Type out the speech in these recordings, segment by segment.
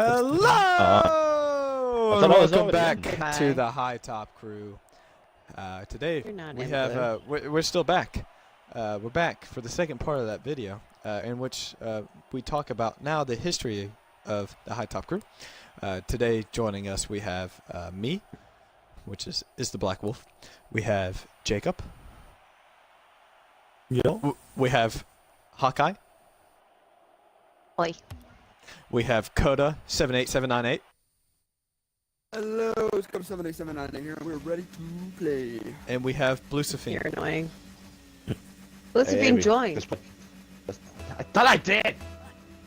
Hello! And welcome back to the HighTop crew. Today we have we're still back. We're back for the second part of that video, in which we talk about now the history of the HighTop crew. Today joining us we have me, which is the Black Wolf. We have Jacob. Yeah. We have Hawkeye. Oi. We have Coda78798. Hello, it's Coda78798 here, and we're ready to play. And we have Bluesophine. You're annoying. Bluesophine joined. I thought I did!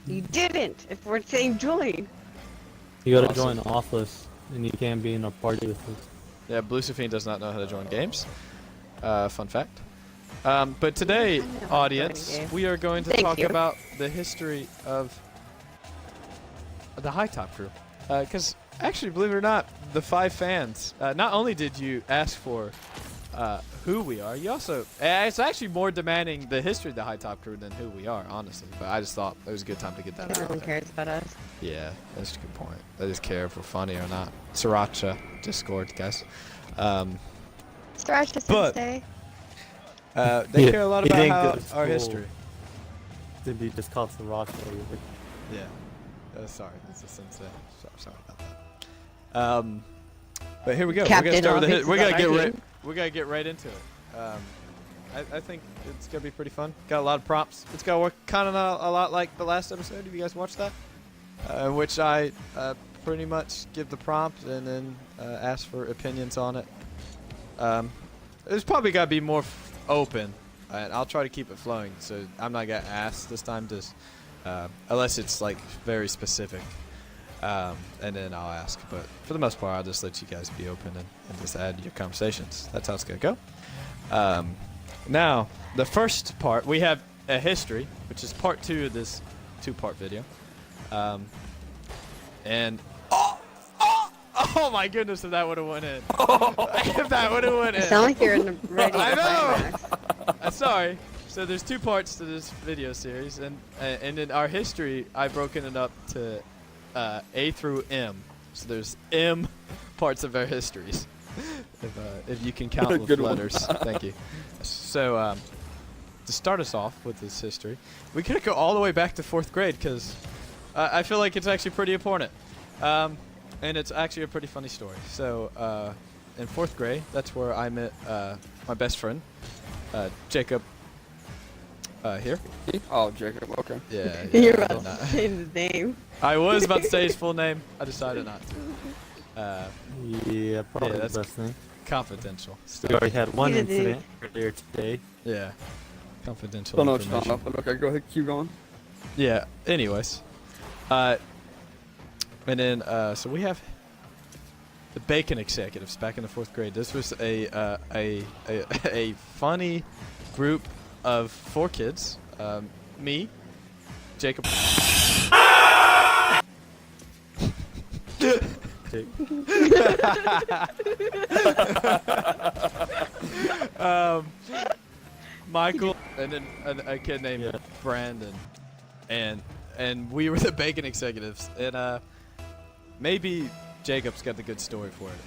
You didn't! If we're saying join. You gotta join Office, and you can't be in a party with us. Yeah, Bluesophine does not know how to join games. Fun fact. But today, audience, we are going to talk about the history of the HighTop crew. Because, actually, believe it or not, the 5 fans, not only did you ask for who we are, you also, it's actually more demanding the history of the HighTop crew than who we are, honestly. But I just thought it was a good time to get that out. Everyone cares about us. Yeah, that's a good point. They just care if we're funny or not. Sriracha Discord, guys. Sriracha Sensei. They care a lot about our history. To be just called Sriracha. Yeah. Sorry, it's a sensei. Sorry about that. But here we go. Captain we're gonna start with we gotta get right into it. I think it's gonna be pretty fun. Got a lot of prompts. It's gonna work kind of a lot like the last episode. Have you guys watched that? In which I pretty much give the prompt and then ask for opinions on it. There's probably gotta be more open, and I'll try to keep it flowing. So I'm not gonna ask this time, just unless it's like very specific. And then I'll ask, but for the most part I'll just let you guys be open and just add your conversations. That's how it's gonna go. Now the first part, we have a history, which is part 2 of this 2-part video. And oh my goodness, if that would have went in. If that would have went in. You sound like you're in the ready I know. climax. Sorry. So there's 2 parts to this video series, and in our history I've broken it up to A through M. So there's M parts of our histories. If you can count with letters. Thank you. So to start us off with this history, we could go all the way back to 4th grade because I feel like it's actually pretty important. And it's actually a pretty funny story. So in 4th grade, that's where I met my best friend, Jacob. Here? Oh, Jacob, okay. Yeah. You're about to say his name. I was about to say his full name. I decided not to. Yeah, probably that's the best thing. Confidential. We already had one incident earlier today. Yeah. Confidential Don't know what's information. but okay, go ahead, keep going. Yeah, anyways. And then, so we have the Bacon Executives back in the 4th grade. This was a funny group of 4 kids. Me, Jacob. Michael, and then a kid named Brandon, and we were the Bacon Executives, and maybe Jacob's got the good story for it.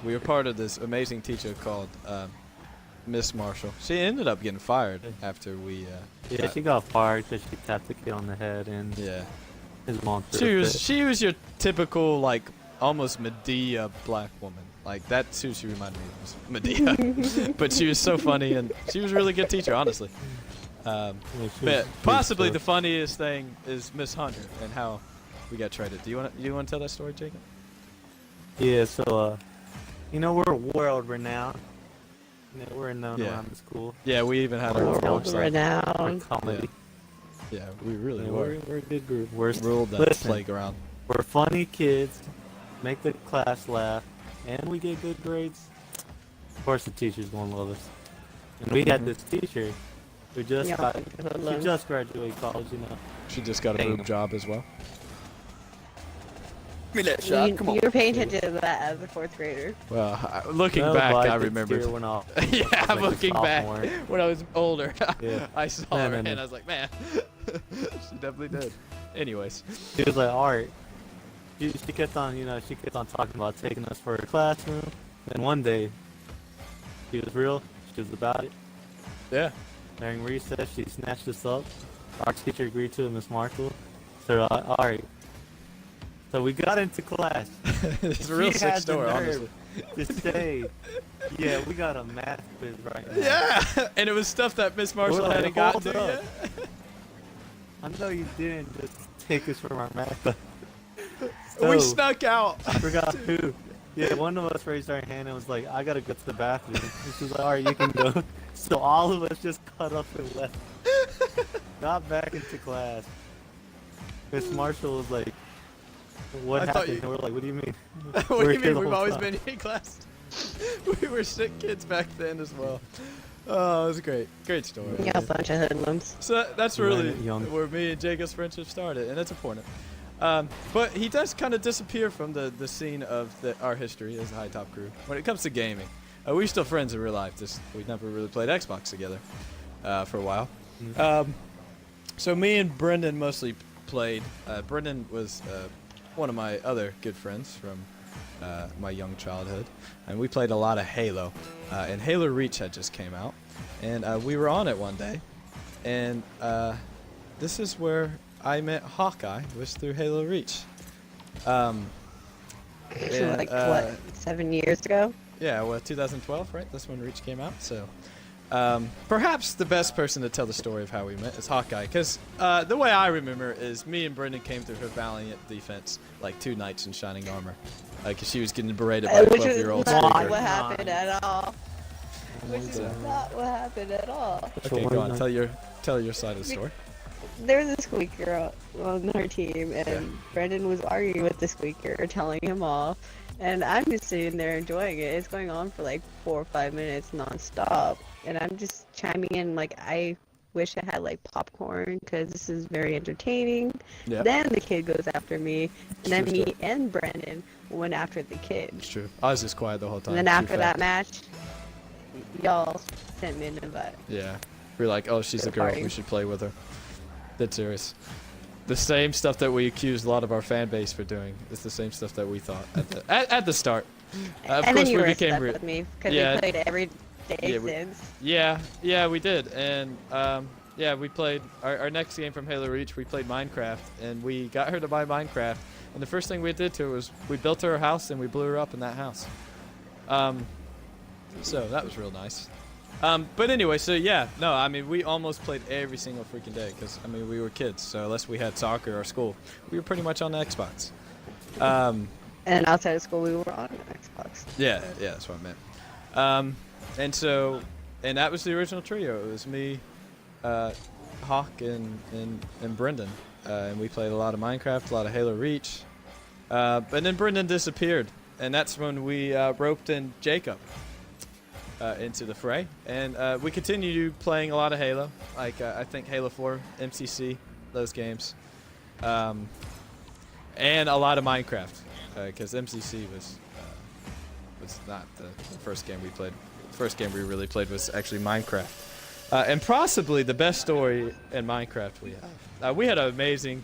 We were part of this amazing teacher called Miss Marshall. She ended up getting fired after we. Yeah, she got fired because she tapped the kid on the head, and his mom. She was your typical like almost Medea black woman. Like that's who she reminded me of, was Medea. But she was so funny, and she was a really good teacher, honestly. But possibly the funniest thing is Miss Hunter and how we got traded. Do you want to tell that story, Jacob? Yeah. So you know, we're world renowned. You know, we're known around the school. Yeah, we even had our World renowned. Comedy. Yeah, we really We're a good group. We're ruled that playground. We're funny kids, make the class laugh, and we get good grades. Of course, the teachers won't love us. And we had this teacher who just she just graduated college, you know. She just got a boob job as well. Give me that shot. Come on. You were paying attention to that as a 4th grader. Well, looking back, I remember. Yeah, looking back when I was older, I saw her and and I was like, man, She definitely did. Anyways. She was like, Art. She kept on, she kept on talking about taking us for a classroom. And one day, she was real. She was about it. Yeah. During recess, she snatched us up. Our teacher agreed to it, Miss Marshall. So, alright. So we got into class. It's a real She sick had the story, nerve honestly. to say, yeah, we got a math quiz right now. Yeah, and it was stuff that Miss Marshall We're like, hadn't got hold to up. yet. I know you didn't just take us from our math class. We So, snuck out. I forgot who. Yeah, one of us raised our hand and was like, I gotta go to the bathroom. And she was like, alright, you can go. So all of us just cut up and left. Got back into class. Miss Marshall was like, what I thought happened? you- And we're like, what do you mean? What We're do you here mean? the We've whole always time. been in class. We were sick kids back then as well. Oh, it was great. Great story. Yeah, a bunch of hoodlums. So that's Right, really young. where me and Jacob's friendship started, and it's important. But he does kind of disappear from the scene of our history as a HighTop crew when it comes to gaming. We're still friends in real life. Just we never really played Xbox together for a while. So me and Brendan mostly played. Brendan was one of my other good friends from my young childhood, and we played a lot of Halo. And Halo Reach had just came out, and we were on it one day, and this is where I met Hawkeye, was through Halo Reach. And, Like, what, 7 years ago? Yeah, well, 2012, right? That's when Reach came out. So, perhaps the best person to tell the story of how we met is Hawkeye, because the way I remember is me and Brendan came through her valiant defense like 2 nights in shining armor, because she was getting berated by a Which was 12-year-old not speaker. what happened at all. Oh Which my is God. not what happened at all. Okay, go on. Tell your side of the story. There was a squeaker on our team, and Yeah. Brendan was arguing with the squeaker, telling him off. And I'm just sitting there enjoying it. It's going on for like 4 or 5 minutes non-stop. And I'm just chiming in like, I wish I had like popcorn because this is very entertaining. Yeah, Then the kid goes after me, and then True me story. and Brendan went after the kid. it's true. I was just quiet the whole time. And then True after that fact. match, y'all sent me an invite. Yeah, we were like, oh, she's To a the girl. party. We should play with her. Dead serious. The same stuff that we accused a lot of our fan base for doing. It's the same stuff that we thought at the start. Of and course, then you we were became stuck with me because Yeah. we played every day Yeah, we- since. Yeah, we did. And yeah, we played our next game from Halo Reach. We played Minecraft, and we got her to buy Minecraft. And the first thing we did to her was we built her a house and we blew her up in that house. So that was real nice. But anyway, so yeah, no, I mean, we almost played every single freaking day because, I mean, we were kids. So unless we had soccer or school, we were pretty much on the Xbox. And outside of school, we were on Xbox. Yeah, that's what I meant. And that was the original trio. It was me, Hawk, and Brendan. And we played a lot of Minecraft, a lot of Halo Reach. And then Brendan disappeared. And that's when we roped in Jacob into the fray. And we continued playing a lot of Halo. Like, I think Halo 4, MCC, those games. And a lot of Minecraft. Because MCC was not the first game we played. The first game we really played was actually Minecraft. And possibly the best story in Minecraft we have. We had an amazing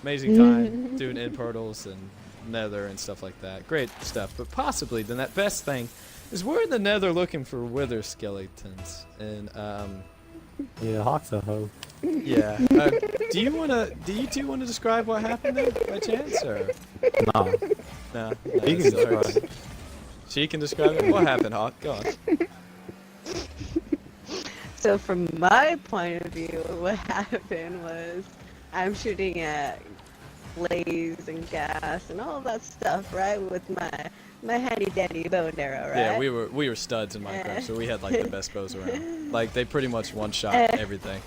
time doing end portals and nether and stuff like that. Great stuff. But possibly the best thing is we're in the nether looking for wither skeletons. And Yeah, Hawk's a hoe. yeah. Do you two want to describe what happened there by chance, or No. no? You it can still hurts. describe it. She can describe it. What happened, Hawk? Go on. So from my point of view, what happened was I'm shooting at blaze and gas and all that stuff, right? With my handy dandy bow and arrow, right? Yeah, we were studs in Minecraft, so we had like the best bows around. Like they pretty much one shot everything.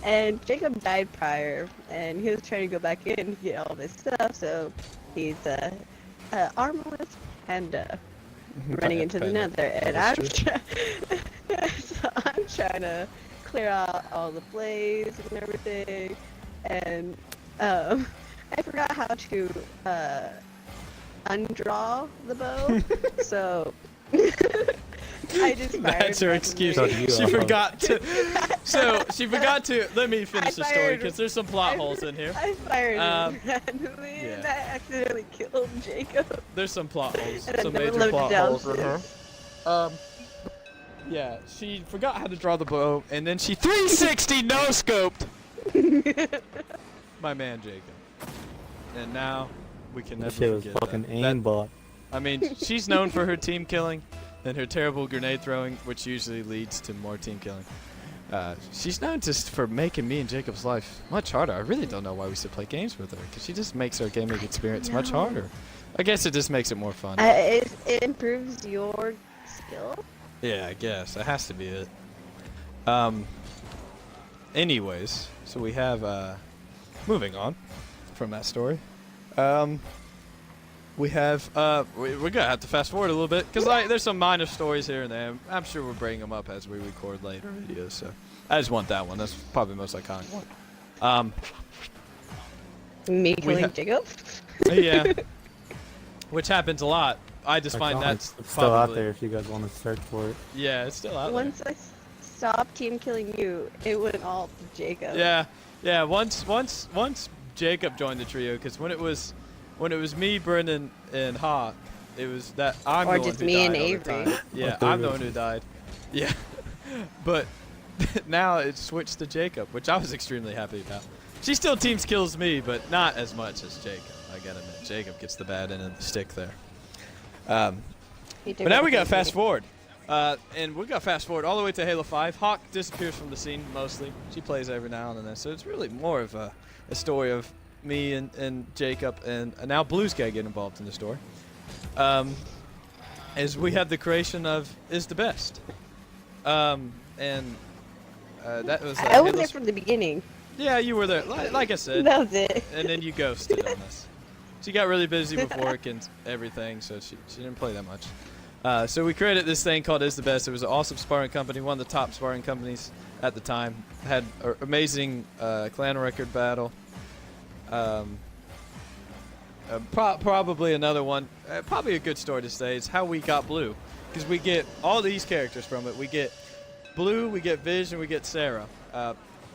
And Jacob died prior, and he was trying to go back in to get all this stuff, so he's a armorless panda running into the Panda. nether, and That I'm is true. so I'm trying to clear out all the blaze and everything, and I forgot how to undraw the bow, so I just That's her fired excuse. So do you, She I forgot to. So she forgot to. Let me finish the story fired- because there's some plot holes in here. I fired Um, him randomly, and yeah. I accidentally killed Jacob. There's some plot holes. And I Some never major loaded plot down holes in her. Yeah, she forgot how to draw the bow, and then she 360 no scoped my man Jacob. And now we can That never shit was forget fucking that. That- aimbot. I mean, she's known for her team killing and her terrible grenade throwing, which usually leads to more team killing. She's known just for making me and Jacob's life much harder. I really don't know why we still play games with her, because she just makes our gaming experience much No. harder. I guess it just makes it more fun. It improves your skill. Yeah, I guess. That has to be it. Anyways, so we have, moving on from that story. We have, we're gonna have to fast forward a little bit, because there's some minor stories here and there. I'm sure we'll bring them up as we record later videos, so. I just want that one. That's probably the most iconic one. Me killing ha- Jacob. Yeah. Which happens a lot. I just find that's it's still out probably- there if you guys want to search for it. Yeah, it's still out there. Once I stopped team killing you, it went all to Jacob. Yeah. Once Jacob joined the trio, because when it was me, Brendan, and Hawk, it was that I'm Or the just one who me and died all the Avery. time. Yeah, Or I'm the David. one who died. Yeah, but now it switched to Jacob, which I was extremely happy about. She still teams kills me, but not as much as Jacob. I gotta admit, Jacob gets the bad end of the stick there. But now we gotta fast forward. And we got fast forward all the way to Halo 5. Hawk disappears from the scene mostly. She plays every now and then, so it's really more of a story of me and Jacob, and now Blue's gotta get involved in the story. As we have the creation of Is the Best. That was I was Halo there from the beginning. Yeah, you were there. Like I said. That was it. And then you ghosted on us. She got really busy with work and everything, so she didn't play that much. So we created this thing called Is the Best. It was an awesome sparring company, one of the top sparring companies at the time. Had an amazing clan record battle. Probably another one. Probably a good story to say is how we got Blue, because we get all these characters from it. We get Blue, we get Viz, and we get Sarah.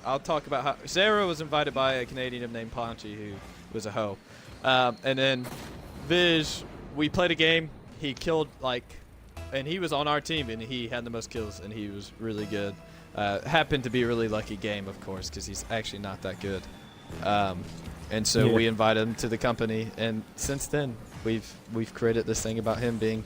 I'll talk about how Sarah was invited by a Canadian named Ponchy, who was a hoe. And then Viz, we played a game. He killed and he was on our team, and he had the most kills, and he was really good. Happened to be a really lucky game, of course, because he's actually not that good. And so Yeah. we invited him to the company, and since then we've created this thing about him being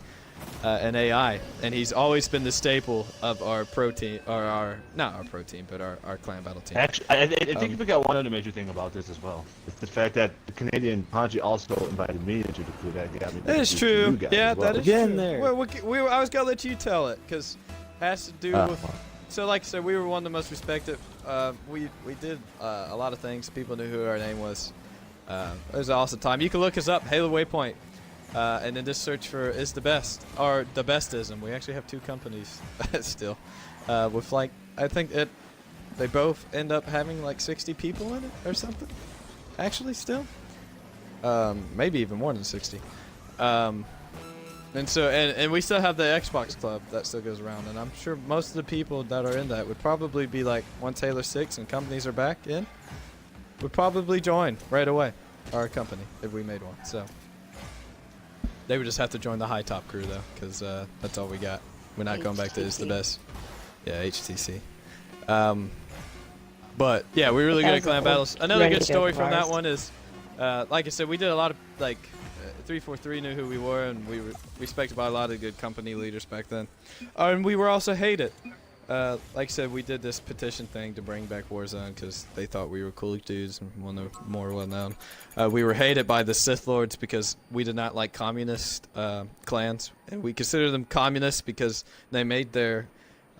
an AI, and he's always been the staple of our pro team, or not our pro team, but our clan battle team. Actually, I think you forgot one other major thing about this as well. It's the fact that the Canadian Ponchi also invited me into the crew. That got me. That is introduced to you true. guys Yeah, as well. that is Get in true. there. Well, I was gonna let you tell it, because it has to do with. So, like I said, we were one of the most respected. We did a lot of things. People knew who our name was. It was an awesome time. You can look us up, Halo Waypoint, and then just search for Is the Best or the Bestism. We actually have two companies still, with I think they both end up having 60 people in it or something. Actually, still, maybe even more than 60. And so, and we still have the Xbox Club that still goes around, and I'm sure most of the people that are in that would probably be once Halo 6 and companies are back in, would probably join right away our company if we made one. So they would just have to join the HighTop crew though, because that's all we got. We're not going back to Is the Best. Yeah, HTC. But yeah, we're really good at clan battles. Another good story from that one is, like I said, we did a lot of 343 knew who we were, and we were respected by a lot of good company leaders back then. And we were also hated. Like I said, we did this petition thing to bring back Warzone because they thought we were cool dudes and one of the more well-known. We were hated by the Sith Lords because we did not like communist clans, and we consider them communists because they made their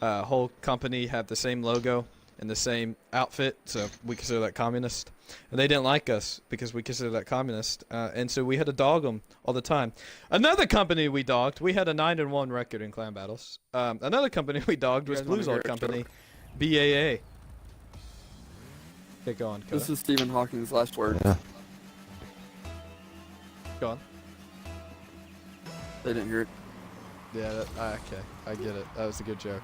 whole company have the same logo and the same outfit, so we consider that communist. And they didn't like us because we consider that communist, and so we had to dog them all the time. Another company we dogged, we had a 9-1 record in clan battles. Another company we dogged was You guys wanna Blue's hear old a company, BAA. Okay, go on, This is Stephen Hawking's last word. Yeah. go on. They didn't hear it. Yeah, okay, I get it. That was a good joke.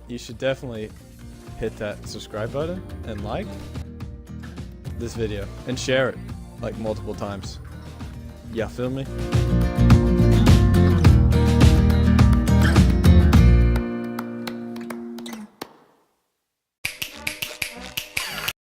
You should definitely hit that subscribe button and like this video and share it like multiple times. Yeah, feel me?